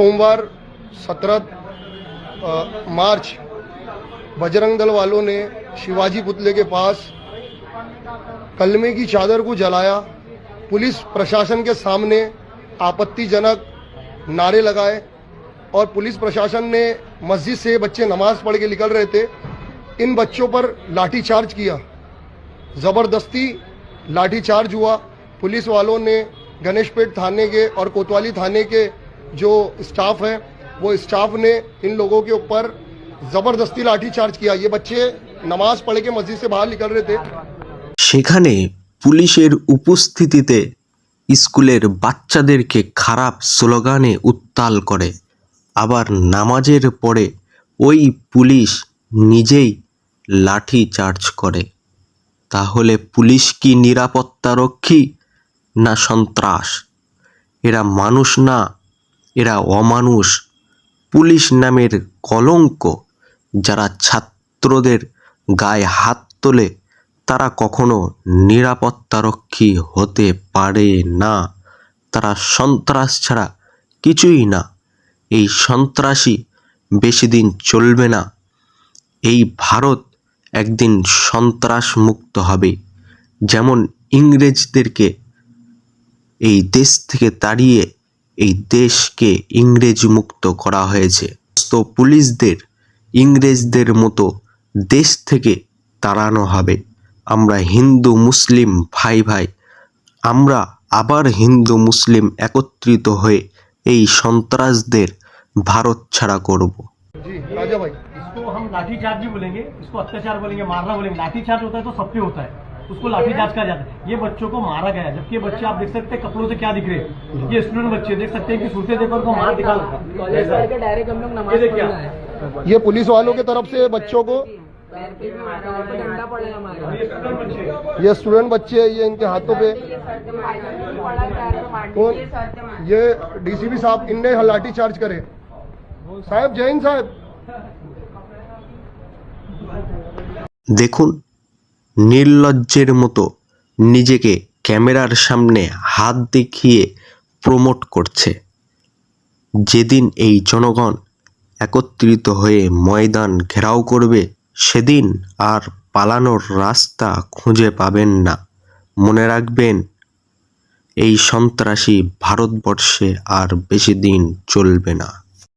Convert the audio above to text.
सोमवार 17 मार्च बजरंग दल वालों ने शिवाजी पुतले के पास कलमे की चादर को जलाया। पुलिस प्रशासन के सामने आपत्तिजनक नारे लगाए और पुलिस प्रशासन ने मस्जिद से बच्चे नमाज पढ़ के निकल रहे थे, इन बच्चों पर लाठीचार्ज किया। ज़बरदस्ती लाठीचार्ज हुआ। पुलिस वालों ने गणेशपेट थाने के और कोतवाली थाने के जो स्टाफ है वो स्टाफ ने इन लोगों के ऊपर ज़बरदस्ती लाठीचार्ज किया। ये बच्चे नमाज पढ़ के मस्जिद से बाहर निकल रहे थे। সেখানে পুলিশের উপস্থিতিতে স্কুলের বাচ্চাদেরকে খারাপ স্লোগানে উত্তাল করে, আবার নামাজের পরে ওই পুলিশ নিজেই লাঠি চার্জ করে। তাহলে পুলিশ কি নিরাপত্তারক্ষী না সন্ত্রাস? এরা মানুষ না, এরা অমানুষ। পুলিশ নামের কলঙ্ক। যারা ছাত্রদের গায়ে হাত তোলে তারা কখনো নিরাপত্তারক্ষী হতে পারে না। তারা সন্ত্রাস ছাড়া কিছুই না। এই সন্ত্রাসী বেশি দিন চলবে না। এই ভারত একদিন সন্ত্রাস মুক্ত হবে। যেমন ইংরেজদেরকে এই দেশ থেকে তাড়িয়ে এই দেশকে ইংরেজ মুক্ত করা হয়েছে, তো পুলিশদের ইংরেজদের মতো দেশ থেকে তাড়ানো হবে। আমরা হিন্দু মুসলিম ভাই ভাই, আমরা আবার হিন্দু মুসলিম একত্রিত হয়ে এই সন্ত্রাসদের ভারত ছাড়া করব। जी राजा भाई, इसको हम लाठीचार्ज भी बोलेंगे, इसको अत्याचार बोलेंगे, मारना बोलेंगे। लाठीचार्ज होता है तो सब पे होता है, उसको लाठीचार्ज कहा जाता है। ये बच्चों को मारा गया है, जबकि ये बच्चे आप देख सकते हैं कपड़ों से क्या दिख रहे हैं। ये स्टूडेंट बच्चे देख सकते हैं कि सूरते देखकर उनको मार दिखा डायरेक्ट हम लोग नमाज पढ़ना है। ये पुलिस वालों की तरफ से बच्चों को, पैर पे भी मारा, और डंडा पड़ा है हमारा। ये स्टूडेंट बच्चे ये इनके हाथों पे कौन, ये डीसीपी साहब इनने लाठी चार्ज करे। साहब जय हिंद साहब। দেখুন, নির্লজ্জের মতো নিজেকে ক্যামেরার সামনে হাত দেখিয়ে প্রমোট করছে। যেদিন এই জনগণ একত্রিত হয়ে ময়দান ঘেরাও করবে সেদিন আর পালানোর রাস্তা খুঁজে পাবেন না। মনে রাখবেন, এই সন্ত্রাসী ভারতবর্ষে আর বেশি দিন চলবে না।